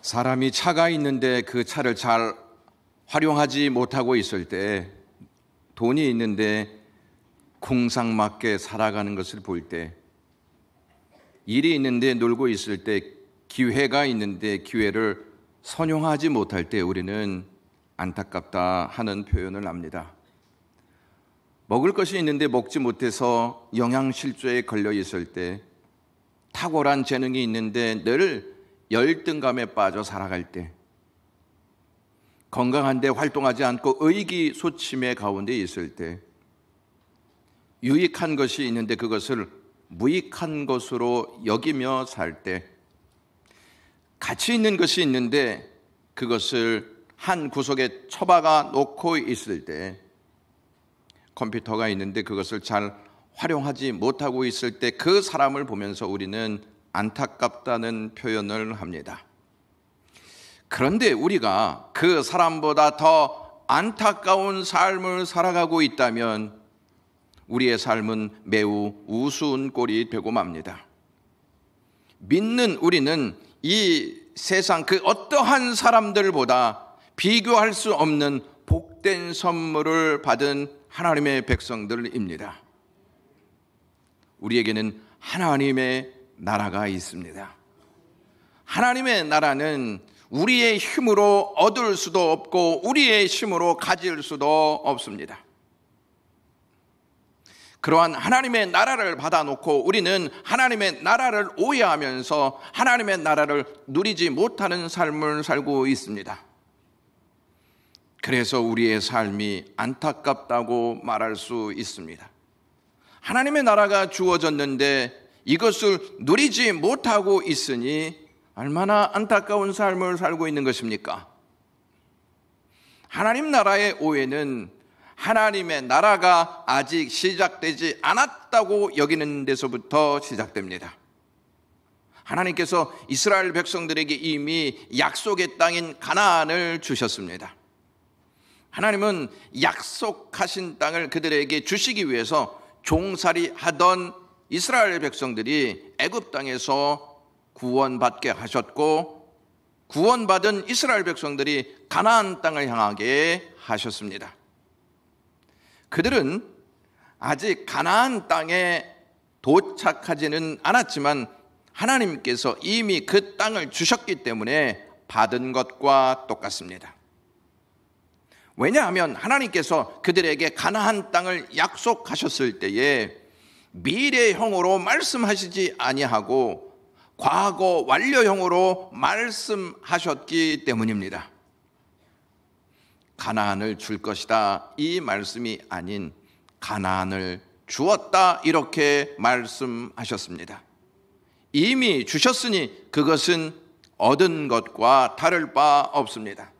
사람이 차가 있는데 그 차를 잘 활용하지 못하고 있을 때, 돈이 있는데 궁상맞게 살아가는 것을 볼 때, 일이 있는데 놀고 있을 때, 기회가 있는데 기회를 선용하지 못할 때 우리는 안타깝다 하는 표현을 합니다. 먹을 것이 있는데 먹지 못해서 영양실조에 걸려 있을 때, 탁월한 재능이 있는데 늘 열등감에 빠져 살아갈 때, 건강한데 활동하지 않고 의기소침의 가운데 있을 때, 유익한 것이 있는데 그것을 무익한 것으로 여기며 살 때, 가치 있는 것이 있는데 그것을 한 구석에 처박아 놓고 있을 때, 컴퓨터가 있는데 그것을 잘 활용하지 못하고 있을 때 그 사람을 보면서 우리는 안타깝다는 표현을 합니다. 그런데 우리가 그 사람보다 더 안타까운 삶을 살아가고 있다면 우리의 삶은 매우 우스운 꼴이 되고 맙니다. 믿는 우리는 이 세상 그 어떠한 사람들보다 비교할 수 없는 복된 선물을 받은 하나님의 백성들입니다. 우리에게는 하나님의 나라가 있습니다. 하나님의 나라는 우리의 힘으로 얻을 수도 없고 우리의 힘으로 가질 수도 없습니다. 그러한 하나님의 나라를 받아놓고 우리는 하나님의 나라를 오해하면서 하나님의 나라를 누리지 못하는 삶을 살고 있습니다. 그래서 우리의 삶이 안타깝다고 말할 수 있습니다. 하나님의 나라가 주어졌는데 이것을 누리지 못하고 있으니 얼마나 안타까운 삶을 살고 있는 것입니까? 하나님 나라의 오해는 하나님의 나라가 아직 시작되지 않았다고 여기는 데서부터 시작됩니다. 하나님께서 이스라엘 백성들에게 이미 약속의 땅인 가나안을 주셨습니다. 하나님은 약속하신 땅을 그들에게 주시기 위해서 종살이 하던 이스라엘 백성들이 애굽 땅에서 구원받게 하셨고, 구원받은 이스라엘 백성들이 가나안 땅을 향하게 하셨습니다. 그들은 아직 가나안 땅에 도착하지는 않았지만 하나님께서 이미 그 땅을 주셨기 때문에 받은 것과 똑같습니다. 왜냐하면 하나님께서 그들에게 가나안 땅을 약속하셨을 때에 미래형으로 말씀하시지 아니하고 과거 완료형으로 말씀하셨기 때문입니다. 가나안을 줄 것이다 이 말씀이 아닌 가나안을 주었다 이렇게 말씀하셨습니다. 이미 주셨으니 그것은 얻은 것과 다를 바 없습니다.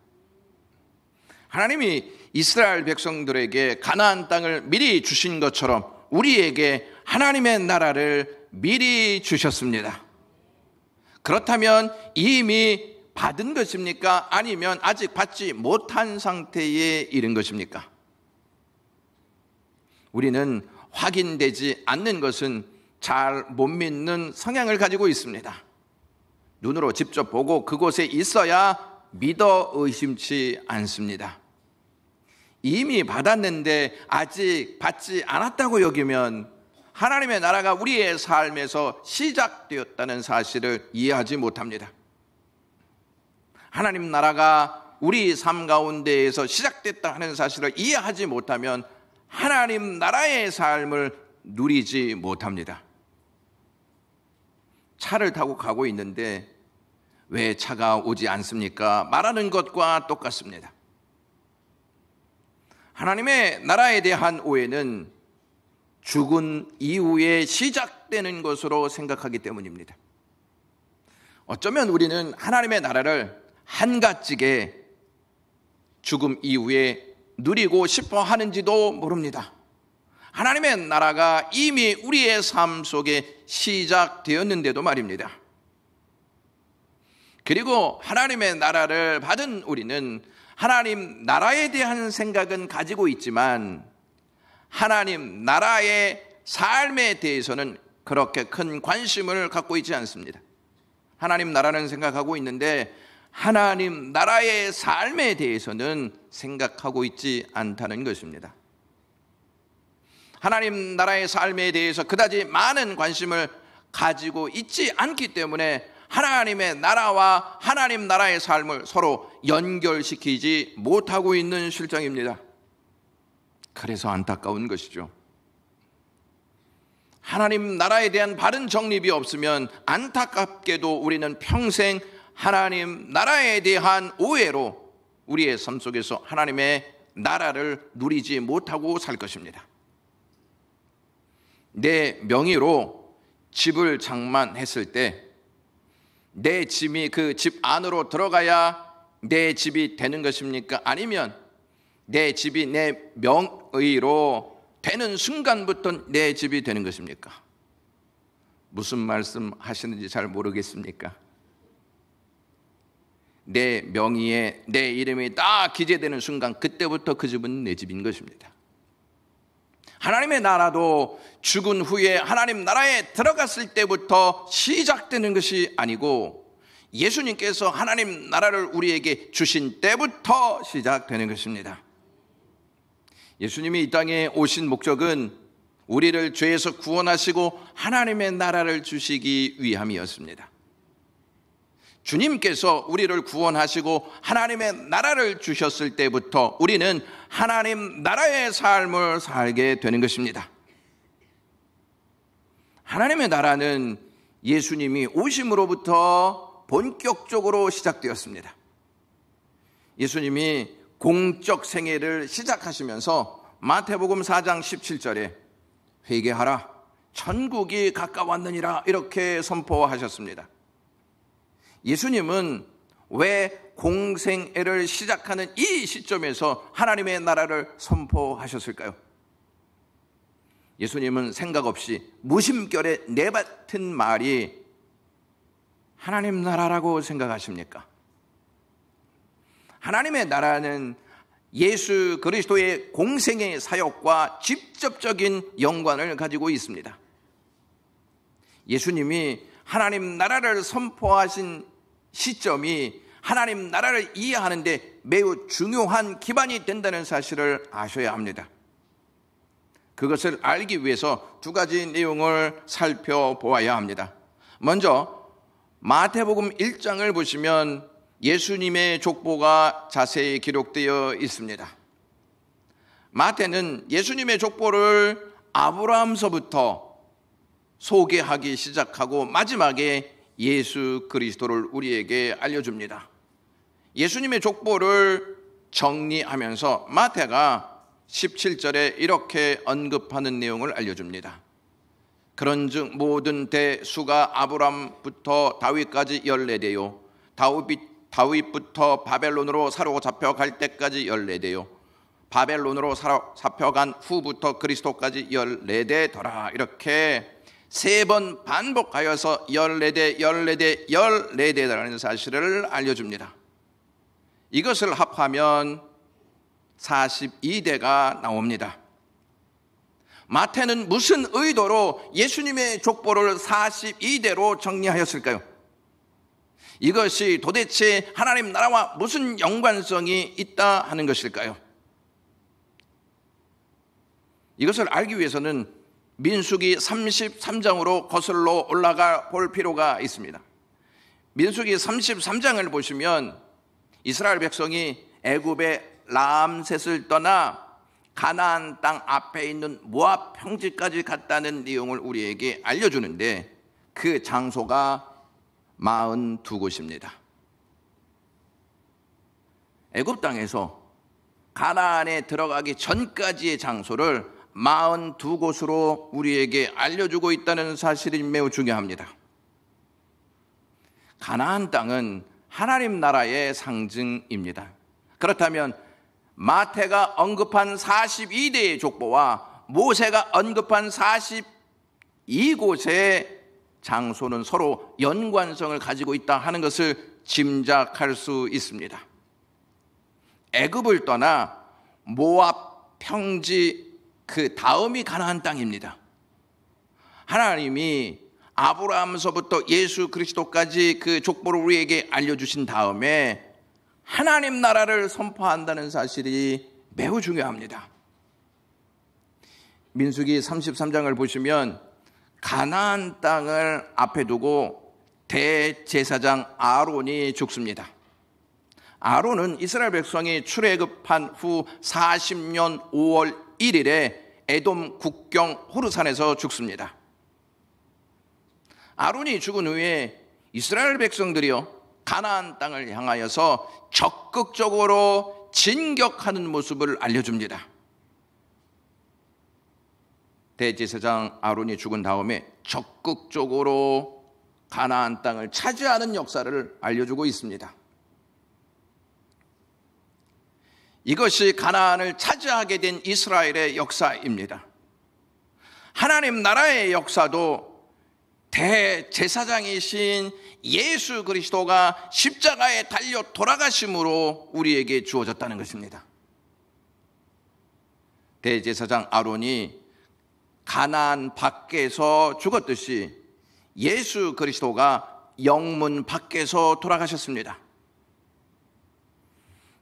하나님이 이스라엘 백성들에게 가나안 땅을 미리 주신 것처럼 우리에게 하나님의 나라를 미리 주셨습니다. 그렇다면 이미 받은 것입니까? 아니면 아직 받지 못한 상태에 이른 것입니까? 우리는 확인되지 않는 것은 잘 못 믿는 성향을 가지고 있습니다. 눈으로 직접 보고 그곳에 있어야 믿어 의심치 않습니다. 이미 받았는데 아직 받지 않았다고 여기면 하나님의 나라가 우리의 삶에서 시작되었다는 사실을 이해하지 못합니다. 하나님 나라가 우리 삶 가운데에서 시작됐다 하는 사실을 이해하지 못하면 하나님 나라의 삶을 누리지 못합니다. 차를 타고 가고 있는데 왜 차가 오지 않습니까? 말하는 것과 똑같습니다. 하나님의 나라에 대한 오해는 죽은 이후에 시작되는 것으로 생각하기 때문입니다. 어쩌면 우리는 하나님의 나라를 한가지게 죽음 이후에 누리고 싶어 하는지도 모릅니다. 하나님의 나라가 이미 우리의 삶 속에 시작되었는데도 말입니다. 그리고 하나님의 나라를 받은 우리는 하나님 나라에 대한 생각은 가지고 있지만 하나님 나라의 삶에 대해서는 그렇게 큰 관심을 갖고 있지 않습니다. 하나님 나라는 생각하고 있는데 하나님 나라의 삶에 대해서는 생각하고 있지 않다는 것입니다. 하나님 나라의 삶에 대해서 그다지 많은 관심을 가지고 있지 않기 때문에 하나님의 나라와 하나님 나라의 삶을 서로 연결시키지 못하고 있는 실정입니다. 그래서 안타까운 것이죠. 하나님 나라에 대한 바른 정립이 없으면 안타깝게도 우리는 평생 하나님 나라에 대한 오해로 우리의 삶 속에서 하나님의 나라를 누리지 못하고 살 것입니다. 내 명의로 집을 장만했을 때 내 짐이 그 집 안으로 들어가야 내 집이 되는 것입니까? 아니면 내 집이 내 명의로 되는 순간부터 내 집이 되는 것입니까? 무슨 말씀 하시는지 잘 모르겠습니까? 내 명의에 내 이름이 딱 기재되는 순간 그때부터 그 집은 내 집인 것입니다. 하나님의 나라도 죽은 후에 하나님 나라에 들어갔을 때부터 시작되는 것이 아니고 예수님께서 하나님 나라를 우리에게 주신 때부터 시작되는 것입니다. 예수님이 이 땅에 오신 목적은 우리를 죄에서 구원하시고 하나님의 나라를 주시기 위함이었습니다. 주님께서 우리를 구원하시고 하나님의 나라를 주셨을 때부터 우리는 하나님 나라의 삶을 살게 되는 것입니다. 하나님의 나라는 예수님이 오심으로부터 본격적으로 시작되었습니다. 예수님이 공적 생애를 시작하시면서 마태복음 4장 17절에 회개하라 천국이 가까웠느니라 이렇게 선포하셨습니다. 예수님은 왜 공생애를 시작하는 이 시점에서 하나님의 나라를 선포하셨을까요? 예수님은 생각 없이 무심결에 내뱉은 말이 하나님 나라라고 생각하십니까? 하나님의 나라는 예수 그리스도의 공생의 사역과 직접적인 연관을 가지고 있습니다. 예수님이 하나님 나라를 선포하신 시점이 하나님 나라를 이해하는데 매우 중요한 기반이 된다는 사실을 아셔야 합니다. 그것을 알기 위해서 두 가지 내용을 살펴보아야 합니다. 먼저 마태복음 1장을 보시면 예수님의 족보가 자세히 기록되어 있습니다. 마태는 예수님의 족보를 아브라함서부터 소개하기 시작하고 마지막에 예수 그리스도를 우리에게 알려줍니다. 예수님의 족보를 정리하면서 마태가 17절에 이렇게 언급하는 내용을 알려줍니다. 그런즉 모든 대수가 아브람부터 다윗까지 14대요 다윗부터 바벨론으로 사로잡혀갈 때까지 14대요 바벨론으로 사로잡혀간 후부터 그리스도까지 14대더라. 이렇게 3번 반복하여서 14대, 14대, 14대라는 사실을 알려줍니다. 이것을 합하면 42대가 나옵니다. 마태는 무슨 의도로 예수님의 족보를 42대로 정리하였을까요? 이것이 도대체 하나님 나라와 무슨 연관성이 있다 하는 것일까요? 이것을 알기 위해서는 민수기 33장으로 거슬러 올라가 볼 필요가 있습니다. 민수기 33장을 보시면 이스라엘 백성이 애굽의 람셋을 떠나 가나안 땅 앞에 있는 모압 평지까지 갔다는 내용을 우리에게 알려주는데 그 장소가 42곳입니다. 애굽 땅에서 가나안에 들어가기 전까지의 장소를 42곳으로 우리에게 알려주고 있다는 사실이 매우 중요합니다. 가나안 땅은 하나님 나라의 상징입니다. 그렇다면 마태가 언급한 42대의 족보와 모세가 언급한 42곳의 장소는 서로 연관성을 가지고 있다 하는 것을 짐작할 수 있습니다. 애굽을 떠나 모압 평지 그 다음이 가나안 땅입니다. 하나님이 아브라함서부터 예수 그리스도까지 그 족보를 우리에게 알려주신 다음에 하나님 나라를 선포한다는 사실이 매우 중요합니다. 민수기 33장을 보시면 가나안 땅을 앞에 두고 대제사장 아론이 죽습니다. 아론은 이스라엘 백성이 출애굽한 후 40년 5월 1일에 에돔 국경 호르산에서 죽습니다. 아론이 죽은 후에 이스라엘 백성들이요 가나안 땅을 향하여서 적극적으로 진격하는 모습을 알려줍니다. 대제사장 아론이 죽은 다음에 적극적으로 가나안 땅을 차지하는 역사를 알려주고 있습니다. 이것이 가나안을 차지하게 된 이스라엘의 역사입니다. 하나님 나라의 역사도 대제사장이신 예수 그리스도가 십자가에 달려 돌아가심으로 우리에게 주어졌다는 것입니다. 대제사장 아론이 가나안 밖에서 죽었듯이 예수 그리스도가 영문 밖에서 돌아가셨습니다.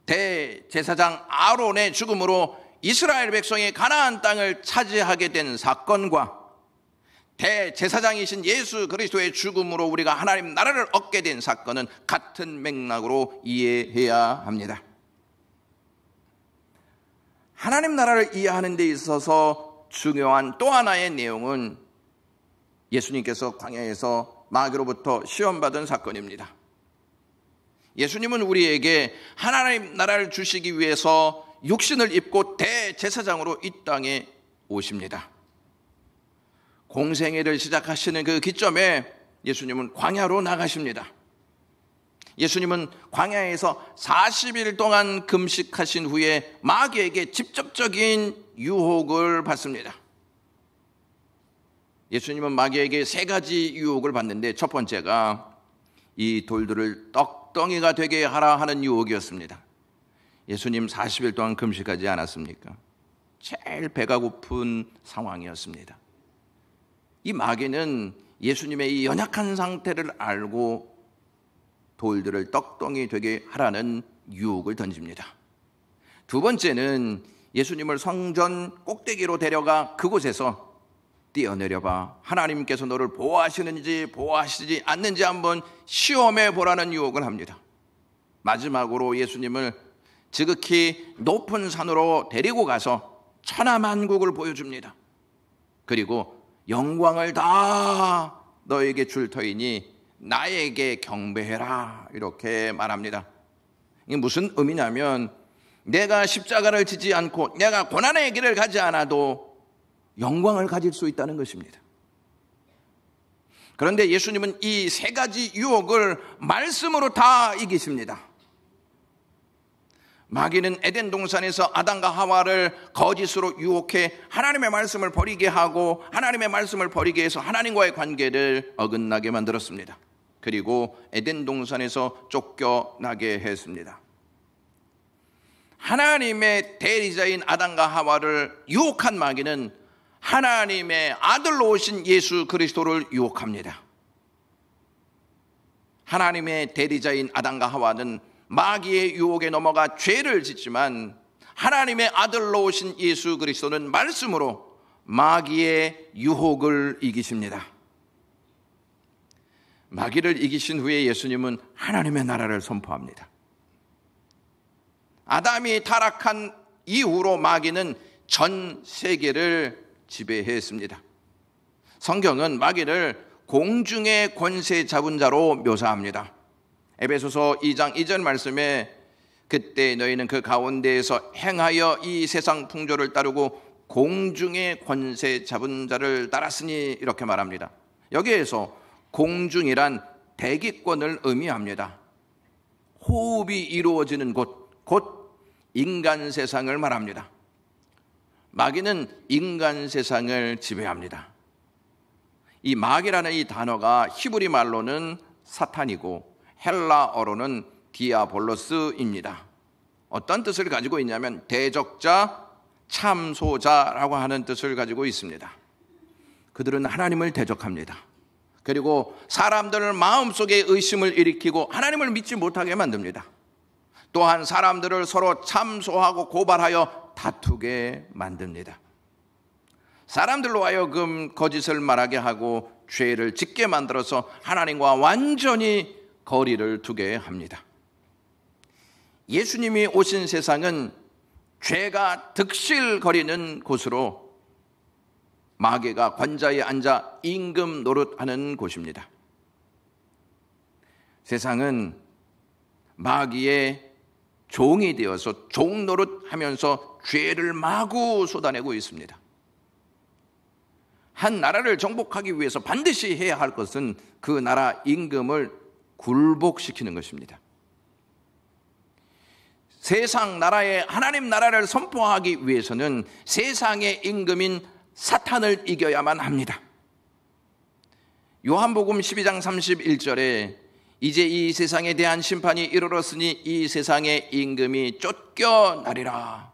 대제사장 아론의 죽음으로 이스라엘 백성이 가나안 땅을 차지하게 된 사건과 대제사장이신 예수 그리스도의 죽음으로 우리가 하나님 나라를 얻게 된 사건은 같은 맥락으로 이해해야 합니다. 하나님 나라를 이해하는 데 있어서 중요한 또 하나의 내용은 예수님께서 광야에서 마귀로부터 시험받은 사건입니다. 예수님은 우리에게 하나님 나라를 주시기 위해서 육신을 입고 대제사장으로 이 땅에 오십니다. 공생애를 시작하시는 그 기점에 예수님은 광야로 나가십니다. 예수님은 광야에서 40일 동안 금식하신 후에 마귀에게 직접적인 유혹을 받습니다. 예수님은 마귀에게 3가지 유혹을 받는데 첫 번째가 이 돌들을 떡덩이가 되게 하라 하는 유혹이었습니다. 예수님 40일 동안 금식하지 않았습니까? 제일 배가 고픈 상황이었습니다. 이 마귀는 예수님의 이 연약한 상태를 알고 돌들을 떡덩이 되게 하라는 유혹을 던집니다. 두 번째는 예수님을 성전 꼭대기로 데려가 그곳에서 뛰어내려봐 하나님께서 너를 보호하시는지 보호하시지 않는지 한번 시험해 보라는 유혹을 합니다. 마지막으로 예수님을 지극히 높은 산으로 데리고 가서 천하만국을 보여줍니다. 그리고 영광을 다 너에게 줄 터이니 나에게 경배해라 이렇게 말합니다. 이게 무슨 의미냐면 내가 십자가를 지지 않고 내가 고난의 길을 가지 않아도 영광을 가질 수 있다는 것입니다. 그런데 예수님은 이 3가지 유혹을 말씀으로 다 이기십니다. 마귀는 에덴 동산에서 아담과 하와를 거짓으로 유혹해 하나님의 말씀을 버리게 하고 하나님의 말씀을 버리게 해서 하나님과의 관계를 어긋나게 만들었습니다. 그리고 에덴 동산에서 쫓겨나게 했습니다. 하나님의 대리자인 아담과 하와를 유혹한 마귀는 하나님의 아들로 오신 예수 그리스도를 유혹합니다. 하나님의 대리자인 아담과 하와는 마귀의 유혹에 넘어가 죄를 짓지만 하나님의 아들로 오신 예수 그리스도는 말씀으로 마귀의 유혹을 이기십니다. 마귀를 이기신 후에 예수님은 하나님의 나라를 선포합니다. 아담이 타락한 이후로 마귀는 전 세계를 지배했습니다. 성경은 마귀를 공중의 권세 잡은 자로 묘사합니다. 에베소서 2장 2절 말씀에 그때 너희는 그 가운데에서 행하여 이 세상 풍조를 따르고 공중의 권세 잡은 자를 따랐으니 이렇게 말합니다. 여기에서 공중이란 대기권을 의미합니다. 호흡이 이루어지는 곳, 곧 인간 세상을 말합니다. 마귀는 인간 세상을 지배합니다. 이 마귀라는 이 단어가 히브리 말로는 사탄이고 헬라어로는 디아볼로스입니다. 어떤 뜻을 가지고 있냐면 대적자, 참소자라고 하는 뜻을 가지고 있습니다. 그들은 하나님을 대적합니다. 그리고 사람들 마음속에 의심을 일으키고 하나님을 믿지 못하게 만듭니다. 또한 사람들을 서로 참소하고 고발하여 다투게 만듭니다. 사람들로 하여금 거짓을 말하게 하고 죄를 짓게 만들어서 하나님과 완전히 거리를 두게 합니다. 예수님이 오신 세상은 죄가 득실거리는 곳으로 마귀가 관자에 앉아 임금 노릇하는 곳입니다. 세상은 마귀의 종이 되어서 종 노릇하면서 죄를 마구 쏟아내고 있습니다. 한 나라를 정복하기 위해서 반드시 해야 할 것은 그 나라 임금을 굴복시키는 것입니다. 세상 나라에 하나님 나라를 선포하기 위해서는 세상의 임금인 사탄을 이겨야만 합니다. 요한복음 12장 31절에 이제 이 세상에 대한 심판이 이르렀으니 이 세상의 임금이 쫓겨나리라.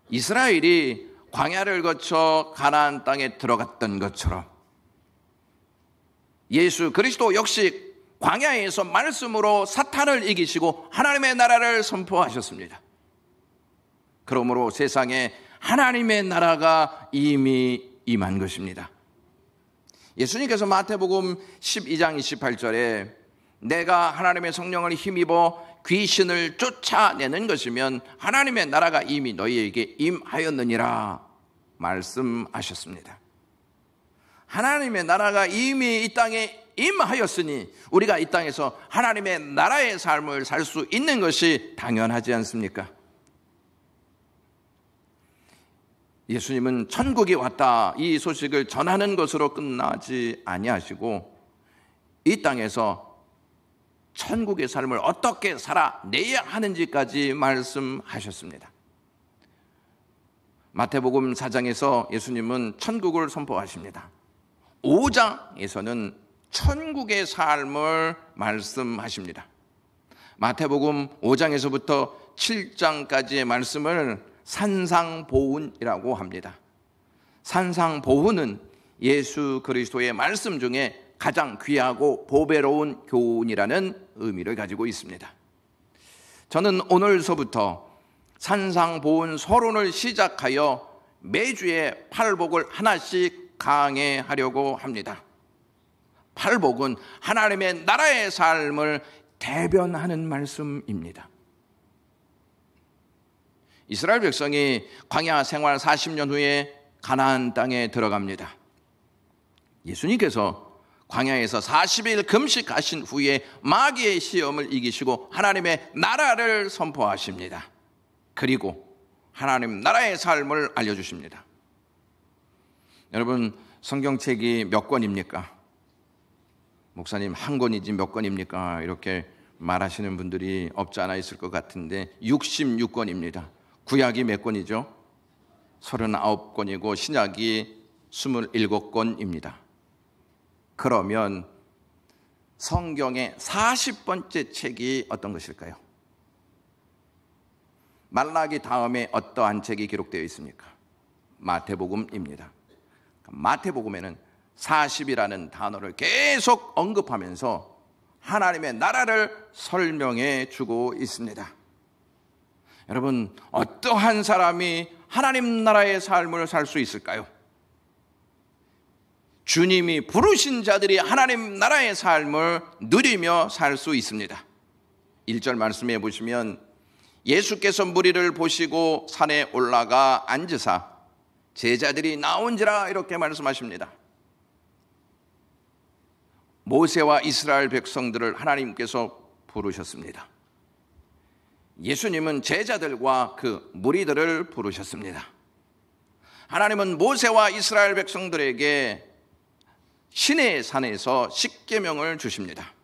이스라엘이 광야를 거쳐 가나안 땅에 들어갔던 것처럼 예수 그리스도 역시 광야에서 말씀으로 사탄을 이기시고 하나님의 나라를 선포하셨습니다. 그러므로 세상에 하나님의 나라가 이미 임한 것입니다. 예수님께서 마태복음 12장 28절에 내가 하나님의 성령을 힘입어 귀신을 쫓아내는 것이면 하나님의 나라가 이미 너희에게 임하였느니라 말씀하셨습니다. 하나님의 나라가 이미 이 땅에 임하였으니 우리가 이 땅에서 하나님의 나라의 삶을 살 수 있는 것이 당연하지 않습니까? 예수님은 천국이 왔다 이 소식을 전하는 것으로 끝나지 아니하시고 이 땅에서 천국의 삶을 어떻게 살아내야 하는지까지 말씀하셨습니다. 마태복음 4장에서 예수님은 천국을 선포하십니다. 5장에서는 천국의 삶을 말씀하십니다. 마태복음 5장에서부터 7장까지의 말씀을 산상보훈이라고 합니다. 산상보훈은 예수 그리스도의 말씀 중에 가장 귀하고 보배로운 교훈이라는 의미를 가지고 있습니다. 저는 오늘서부터 산상보훈 서론을 시작하여 매주에 팔복을 하나씩 강해하려고 합니다. 팔복은 하나님의 나라의 삶을 대변하는 말씀입니다. 이스라엘 백성이 광야 생활 40년 후에 가나안 땅에 들어갑니다. 예수님께서 광야에서 40일 금식하신 후에 마귀의 시험을 이기시고 하나님의 나라를 선포하십니다. 그리고 하나님 나라의 삶을 알려주십니다. 여러분, 성경책이 몇 권입니까? 목사님, 한 권이지 몇 권입니까? 이렇게 말하시는 분들이 없지 않아 있을 것 같은데 66권입니다. 구약이 몇 권이죠? 39권이고 신약이 27권입니다. 그러면 성경의 40번째 책이 어떤 것일까요? 말라기 다음에 어떠한 책이 기록되어 있습니까? 마태복음입니다. 마태복음에는 40이라는 단어를 계속 언급하면서 하나님의 나라를 설명해 주고 있습니다. 여러분, 어떠한 사람이 하나님 나라의 삶을 살 수 있을까요? 주님이 부르신 자들이 하나님 나라의 삶을 누리며 살 수 있습니다. 1절 말씀해 보시면 예수께서 무리를 보시고 산에 올라가 앉으사 제자들이 나온지라 이렇게 말씀하십니다. 모세와 이스라엘 백성들을 하나님께서 부르셨습니다. 예수님은 제자들과 그 무리들을 부르셨습니다. 하나님은 모세와 이스라엘 백성들에게 시내 산에서 십계명을 주십니다.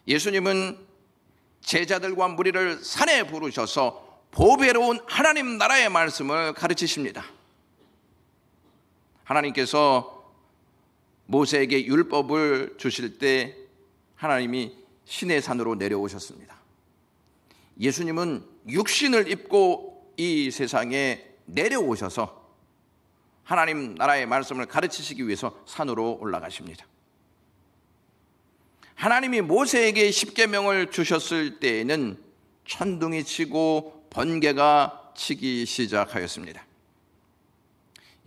예수님은 제자들과 무리를 산에 부르셔서 보배로운 하나님 나라의 말씀을 가르치십니다. 하나님께서 모세에게 율법을 주실 때 하나님이 시내 산으로 내려오셨습니다. 예수님은 육신을 입고 이 세상에 내려오셔서 하나님 나라의 말씀을 가르치시기 위해서 산으로 올라가십니다. 하나님이 모세에게 십계명을 주셨을 때에는 천둥이 치고 번개가 치기 시작하였습니다.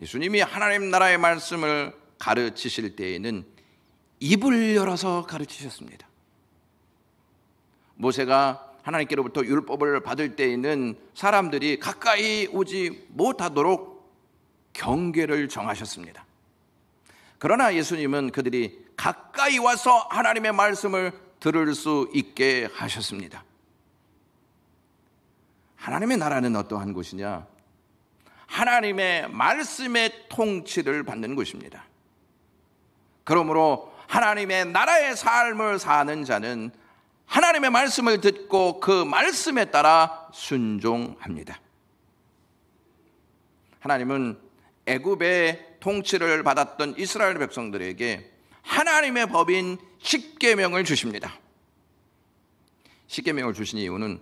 예수님이 하나님 나라의 말씀을 가르치실 때에는 입을 열어서 가르치셨습니다. 모세가 하나님께로부터 율법을 받을 때에는 사람들이 가까이 오지 못하도록 경계를 정하셨습니다. 그러나 예수님은 그들이 가까이 와서 하나님의 말씀을 들을 수 있게 하셨습니다. 하나님의 나라는 어떠한 곳이냐? 하나님의 말씀의 통치를 받는 곳입니다. 그러므로 하나님의 나라의 삶을 사는 자는 하나님의 말씀을 듣고 그 말씀에 따라 순종합니다. 하나님은 애굽의 통치를 받았던 이스라엘 백성들에게 하나님의 법인 십계명을 주십니다. 십계명을 주신 이유는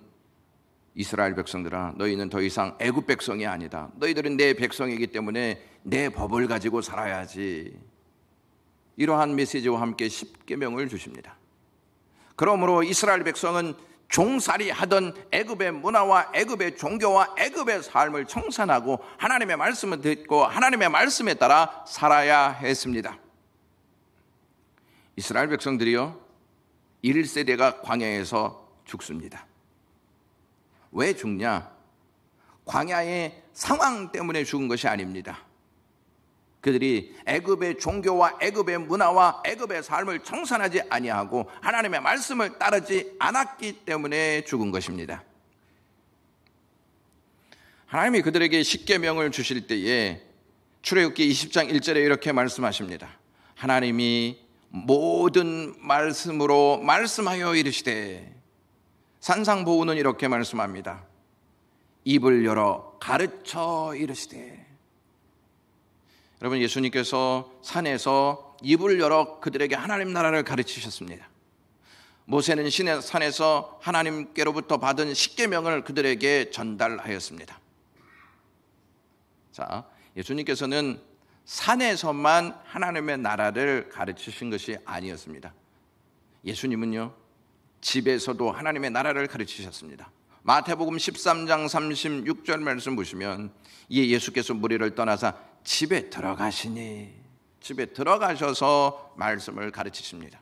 이스라엘 백성들아, 너희는 더 이상 애굽 백성이 아니다. 너희들은 내 백성이기 때문에 내 법을 가지고 살아야지. 이러한 메시지와 함께 십계명을 주십니다. 그러므로 이스라엘 백성은 종살이 하던 애굽의 문화와 애굽의 종교와 애굽의 삶을 청산하고 하나님의 말씀을 듣고 하나님의 말씀에 따라 살아야 했습니다. 이스라엘 백성들이요, 1세대가 광야에서 죽습니다. 왜 죽냐? 광야의 상황 때문에 죽은 것이 아닙니다. 그들이 애굽의 종교와 애굽의 문화와 애굽의 삶을 청산하지 아니하고 하나님의 말씀을 따르지 않았기 때문에 죽은 것입니다. 하나님이 그들에게 십계명을 주실 때에 출애굽기 20장 1절에 이렇게 말씀하십니다. 하나님이 모든 말씀으로 말씀하여 이르시되, 산상보훈은 이렇게 말씀합니다. 입을 열어 가르쳐 이르시되. 여러분, 예수님께서 산에서 입을 열어 그들에게 하나님 나라를 가르치셨습니다. 모세는 시내 산에서 하나님께로부터 받은 십계명을 그들에게 전달하였습니다. 자, 예수님께서는 산에서만 하나님의 나라를 가르치신 것이 아니었습니다. 예수님은요, 집에서도 하나님의 나라를 가르치셨습니다. 마태복음 13장 36절 말씀 보시면, 이에 예수께서 무리를 떠나사 집에 들어가시니, 집에 들어가셔서 말씀을 가르치십니다.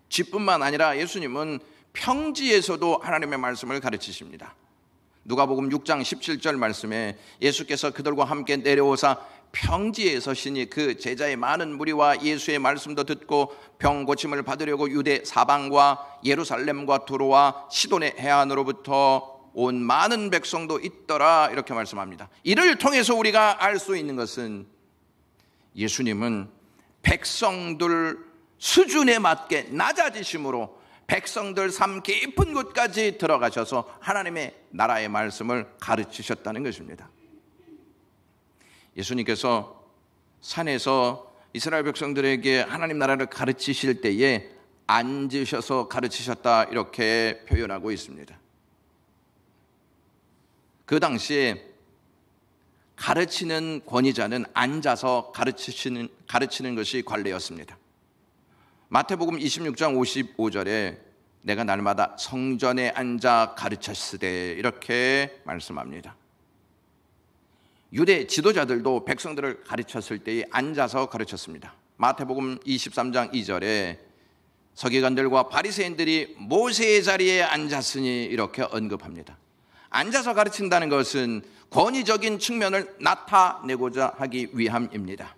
집뿐만 아니라 예수님은 평지에서도 하나님의 말씀을 가르치십니다. 누가복음 6장 17절 말씀에 예수께서 그들과 함께 내려오사 평지에 서시니 그 제자의 많은 무리와 예수의 말씀도 듣고 병 고침을 받으려고 유대 사방과 예루살렘과 두로와 시돈의 해안으로부터 온 많은 백성도 있더라, 이렇게 말씀합니다. 이를 통해서 우리가 알 수 있는 것은 예수님은 백성들 수준에 맞게 낮아지심으로 백성들 삶 깊은 곳까지 들어가셔서 하나님의 나라의 말씀을 가르치셨다는 것입니다. 예수님께서 산에서 이스라엘 백성들에게 하나님 나라를 가르치실 때에 앉으셔서 가르치셨다, 이렇게 표현하고 있습니다. 그 당시에 가르치는 권위자는 앉아서 가르치는 것이 관례였습니다. 마태복음 26장 55절에 내가 날마다 성전에 앉아 가르쳤으되, 이렇게 말씀합니다. 유대 지도자들도 백성들을 가르쳤을 때에 앉아서 가르쳤습니다. 마태복음 23장 2절에 서기관들과 바리새인들이 모세의 자리에 앉았으니, 이렇게 언급합니다. 앉아서 가르친다는 것은 권위적인 측면을 나타내고자 하기 위함입니다.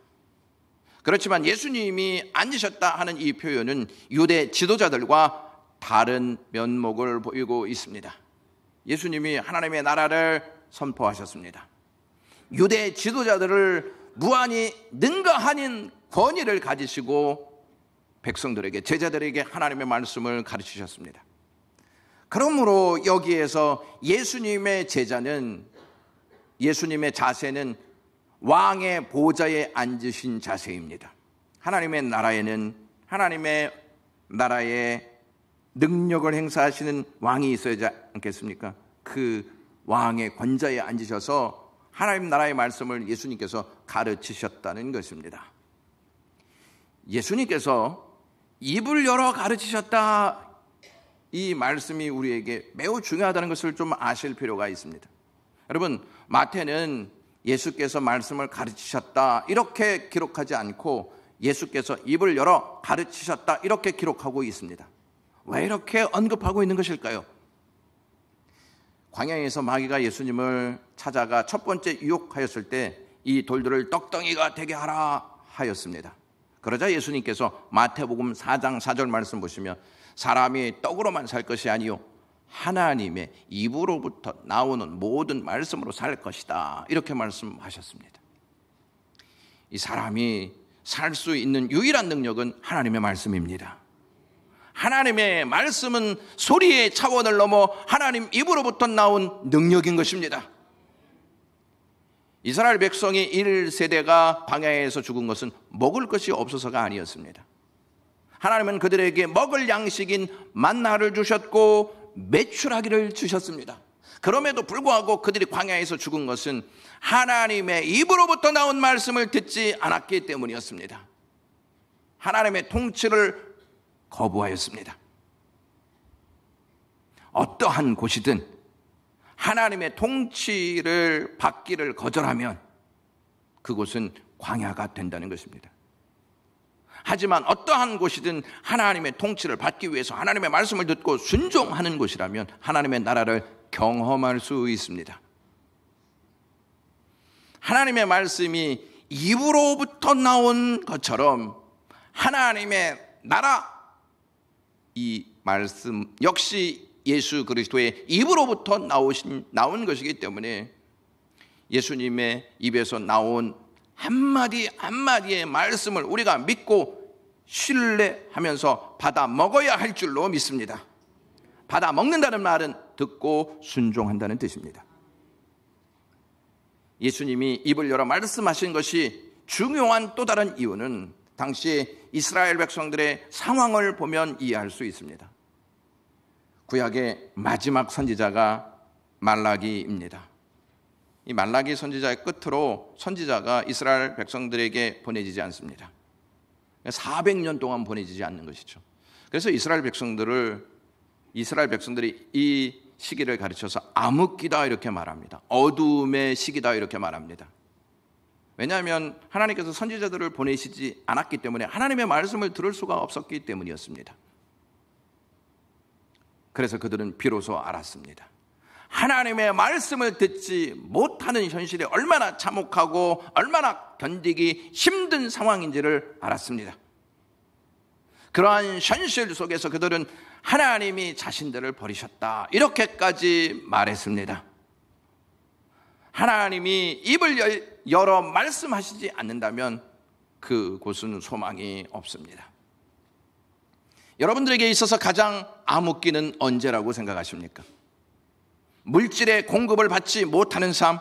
그렇지만 예수님이 앉으셨다 하는 이 표현은 유대 지도자들과 다른 면목을 보이고 있습니다. 예수님이 하나님의 나라를 선포하셨습니다. 유대 지도자들을 무한히 능가하는 권위를 가지시고 백성들에게, 제자들에게 하나님의 말씀을 가르치셨습니다. 그러므로 여기에서 예수님의 제자는, 예수님의 자세는 왕의 보좌에 앉으신 자세입니다. 하나님의 나라에는 하나님의 나라의 능력을 행사하시는 왕이 있어야 하지 않겠습니까? 그 왕의 권좌에 앉으셔서 하나님 나라의 말씀을 예수님께서 가르치셨다는 것입니다. 예수님께서 입을 열어 가르치셨다, 이 말씀이 우리에게 매우 중요하다는 것을 좀 아실 필요가 있습니다. 여러분, 마태는 예수께서 말씀을 가르치셨다 이렇게 기록하지 않고 예수께서 입을 열어 가르치셨다 이렇게 기록하고 있습니다. 왜 이렇게 언급하고 있는 것일까요? 광야에서 마귀가 예수님을 찾아가 첫 번째 유혹하였을 때 이 돌들을 떡덩이가 되게 하라 하였습니다. 그러자 예수님께서 마태복음 4장 4절 말씀 보시면 사람이 떡으로만 살 것이 아니요 하나님의 입으로부터 나오는 모든 말씀으로 살 것이다 이렇게 말씀하셨습니다. 이 사람이 살 수 있는 유일한 능력은 하나님의 말씀입니다. 하나님의 말씀은 소리의 차원을 넘어 하나님 입으로부터 나온 능력인 것입니다. 이스라엘 백성이 1세대가 광야에서 죽은 것은 먹을 것이 없어서가 아니었습니다. 하나님은 그들에게 먹을 양식인 만나를 주셨고 메추라기를 주셨습니다. 그럼에도 불구하고 그들이 광야에서 죽은 것은 하나님의 입으로부터 나온 말씀을 듣지 않았기 때문이었습니다. 하나님의 통치를 거부하였습니다. 어떠한 곳이든 하나님의 통치를 받기를 거절하면 그곳은 광야가 된다는 것입니다. 하지만 어떠한 곳이든 하나님의 통치를 받기 위해서 하나님의 말씀을 듣고 순종하는 곳이라면 하나님의 나라를 경험할 수 있습니다. 하나님의 말씀이 입으로부터 나온 것처럼 하나님의 나라, 이 말씀 역시 예수 그리스도의 입으로부터 나온 것이기 때문에 예수님의 입에서 나온 한마디 한마디의 말씀을 우리가 믿고 신뢰하면서 받아 먹어야 할 줄로 믿습니다. 받아 먹는다는 말은 듣고 순종한다는 뜻입니다. 예수님이 입을 열어 말씀하신 것이 중요한 또 다른 이유는 당시 이스라엘 백성들의 상황을 보면 이해할 수 있습니다. 구약의 마지막 선지자가 말라기입니다. 이 말라기 선지자의 끝으로 선지자가 이스라엘 백성들에게 보내지지 않습니다. 400년 동안 보내지지 않는 것이죠. 그래서 이스라엘 백성들이 이 시기를 가르쳐서 암흑기다 이렇게 말합니다. 어둠의 시기다 이렇게 말합니다. 왜냐하면 하나님께서 선지자들을 보내시지 않았기 때문에 하나님의 말씀을 들을 수가 없었기 때문이었습니다. 그래서 그들은 비로소 알았습니다. 하나님의 말씀을 듣지 못하는 현실이 얼마나 참혹하고 얼마나 견디기 힘든 상황인지를 알았습니다. 그러한 현실 속에서 그들은 하나님이 자신들을 버리셨다 이렇게까지 말했습니다. 하나님이 입을 열어 말씀하시지 않는다면 그곳은 소망이 없습니다. 여러분들에게 있어서 가장 암흑기는 언제라고 생각하십니까? 물질의 공급을 받지 못하는 삶,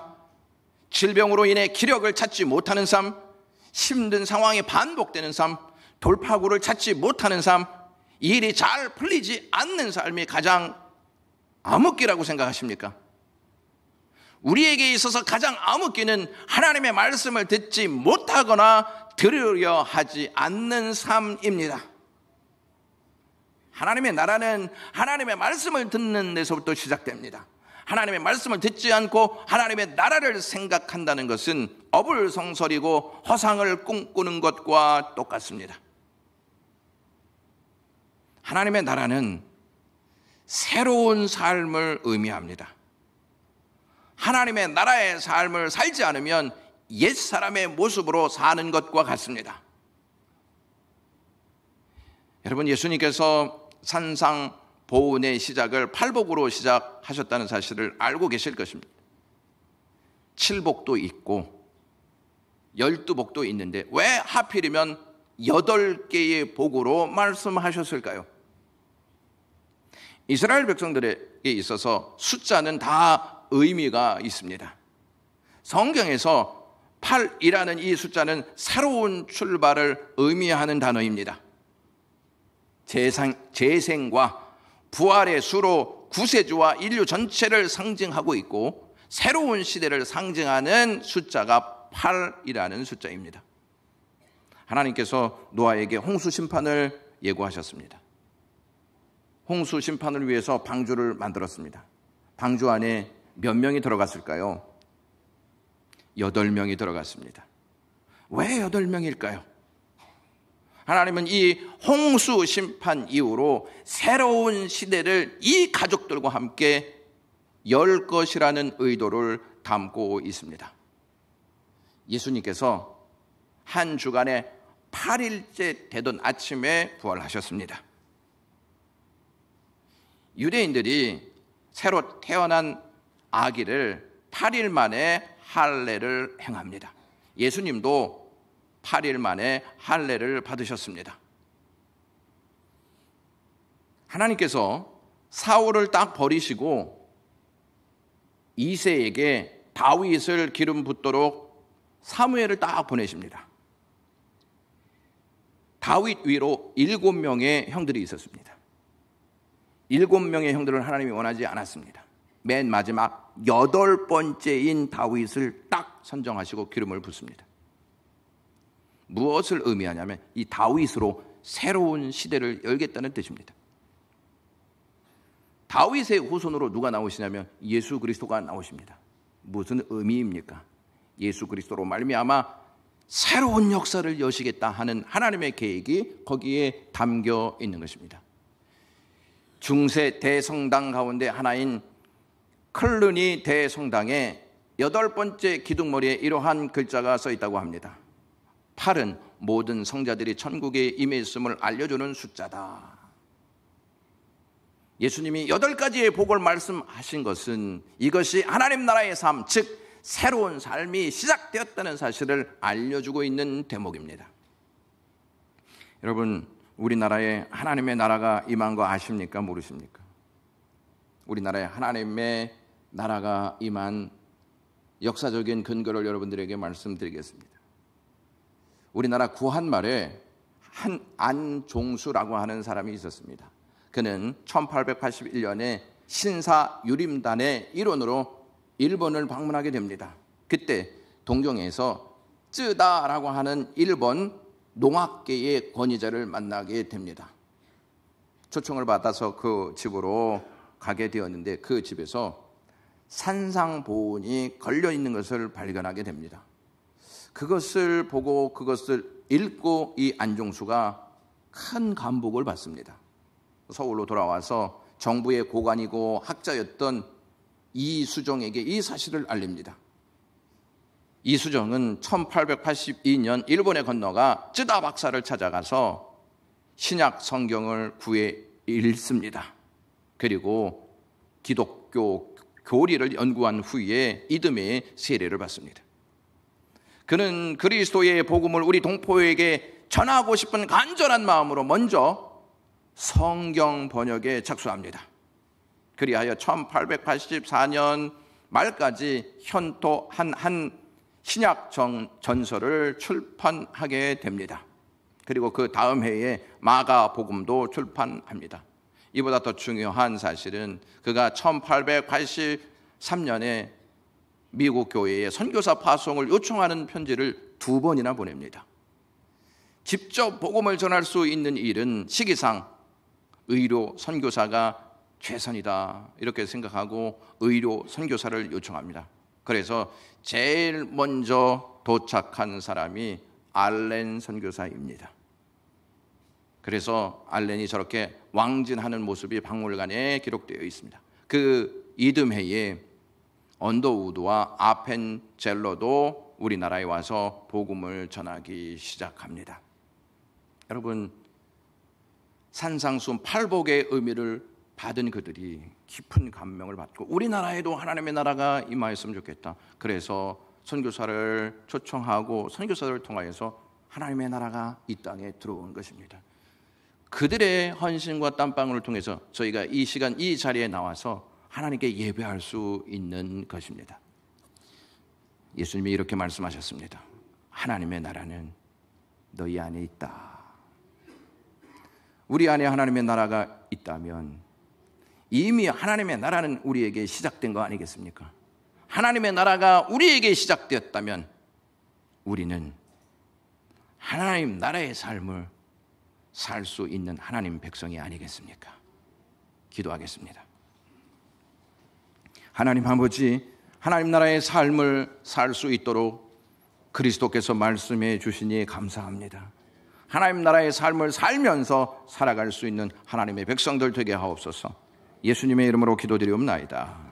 질병으로 인해 기력을 찾지 못하는 삶, 힘든 상황이 반복되는 삶, 돌파구를 찾지 못하는 삶, 일이 잘 풀리지 않는 삶이 가장 암흑기라고 생각하십니까? 우리에게 있어서 가장 암흑기는 하나님의 말씀을 듣지 못하거나 들으려 하지 않는 삶입니다. 하나님의 나라는 하나님의 말씀을 듣는 데서부터 시작됩니다. 하나님의 말씀을 듣지 않고 하나님의 나라를 생각한다는 것은 어불성설이고 허상을 꿈꾸는 것과 똑같습니다. 하나님의 나라는 새로운 삶을 의미합니다. 하나님의 나라의 삶을 살지 않으면 옛사람의 모습으로 사는 것과 같습니다. 여러분, 예수님께서 산상보훈의 시작을 팔복으로 시작하셨다는 사실을 알고 계실 것입니다. 7복도 있고 12복도 있는데 왜 하필이면 8개의 복으로 말씀하셨을까요? 이스라엘 백성들에게 있어서 숫자는 다 의미가 있습니다. 성경에서 8이라는 이 숫자는 새로운 출발을 의미하는 단어입니다. 재생과 부활의 수로 구세주와 인류 전체를 상징하고 있고 새로운 시대를 상징하는 숫자가 8이라는 숫자입니다. 하나님께서 노아에게 홍수 심판을 예고하셨습니다. 홍수 심판을 위해서 방주를 만들었습니다. 방주 안에 몇 명이 들어갔을까요? 8명이 들어갔습니다. 왜 8명일까요? 하나님은 이 홍수 심판 이후로 새로운 시대를 이 가족들과 함께 열 것이라는 의도를 담고 있습니다. 예수님께서 한 주간에 8일째 되던 아침에 부활하셨습니다. 유대인들이 새로 태어난 아기를 8일 만에 할례를 행합니다. 예수님도 8일 만에 할례를 받으셨습니다. 하나님께서 사울을 딱 버리시고 이새에게 다윗을 기름 붓도록 사무엘을 딱 보내십니다. 다윗 위로 7명의 형들이 있었습니다. 7명의 형들을 하나님이 원하지 않았습니다. 맨 마지막 8번째인 다윗을 딱 선정하시고 기름을 붓습니다. 무엇을 의미하냐면 이 다윗으로 새로운 시대를 열겠다는 뜻입니다. 다윗의 후손으로 누가 나오시냐면 예수 그리스도가 나오십니다. 무슨 의미입니까? 예수 그리스도로 말미암아 새로운 역사를 여시겠다 하는 하나님의 계획이 거기에 담겨 있는 것입니다. 중세 대성당 가운데 하나인 클르니 대성당의 8번째 기둥머리에 이러한 글자가 써 있다고 합니다. 8은 모든 성자들이 천국에 임했음을 알려주는 숫자다. 예수님이 8가지의 복을 말씀하신 것은 이것이 하나님 나라의 삶, 즉 새로운 삶이 시작되었다는 사실을 알려주고 있는 대목입니다. 여러분, 우리나라에 하나님의 나라가 임한 거 아십니까? 모르십니까? 우리나라에 하나님의 나라가 임한 역사적인 근거를 여러분들에게 말씀드리겠습니다. 우리나라 구한말에 한 안종수라고 하는 사람이 있었습니다. 그는 1881년에 신사유림단의 일원으로 일본을 방문하게 됩니다. 그때 동경에서 쯔다라고 하는 일본 농학계의 권위자를 만나게 됩니다. 초청을 받아서 그 집으로 가게 되었는데 그 집에서 산상보온이 걸려있는 것을 발견하게 됩니다. 그것을 보고 그것을 읽고 이 안종수가 큰 감복을 받습니다. 서울로 돌아와서 정부의 고관이고 학자였던 이수정에게 이 사실을 알립니다. 이수정은 1882년 일본에 건너가 쯔다 박사를 찾아가서 신약 성경을 구해 읽습니다. 그리고 기독교 교리를 연구한 후에 이듬해 세례를 받습니다. 그는 그리스도의 복음을 우리 동포에게 전하고 싶은 간절한 마음으로 먼저 성경 번역에 착수합니다. 그리하여 1884년 말까지 현토 한 신약 전서를 출판하게 됩니다. 그리고 그 다음 해에 마가복음도 출판합니다. 이보다 더 중요한 사실은 그가 1883년에 미국 교회에 선교사 파송을 요청하는 편지를 2번이나 보냅니다. 직접 복음을 전할 수 있는 일은 시기상 의료 선교사가 최선이다 이렇게 생각하고 의료 선교사를 요청합니다. 그래서 제일 먼저 도착한 사람이 알렌 선교사입니다. 그래서 알렌이 저렇게 왕진하는 모습이 박물관에 기록되어 있습니다. 그 이듬해에 언더우드와 아펜젤러도 우리나라에 와서 복음을 전하기 시작합니다. 여러분, 산상수훈 팔복의 의미를 받은 그들이 깊은 감명을 받고 우리나라에도 하나님의 나라가 임하였으면 좋겠다. 그래서 선교사를 초청하고 선교사를 통하여서 하나님의 나라가 이 땅에 들어온 것입니다. 그들의 헌신과 땀방울을 통해서 저희가 이 시간 이 자리에 나와서 하나님께 예배할 수 있는 것입니다. 예수님이 이렇게 말씀하셨습니다. 하나님의 나라는 너희 안에 있다. 우리 안에 하나님의 나라가 있다면 이미 하나님의 나라는 우리에게 시작된 거 아니겠습니까? 하나님의 나라가 우리에게 시작되었다면 우리는 하나님 나라의 삶을 살 수 있는 하나님 백성이 아니겠습니까? 기도하겠습니다. 하나님 아버지, 하나님 나라의 삶을 살 수 있도록 그리스도께서 말씀해 주시니 감사합니다. 하나님 나라의 삶을 살면서 살아갈 수 있는 하나님의 백성들 되게 하옵소서. 예수님의 이름으로 기도드리옵나이다.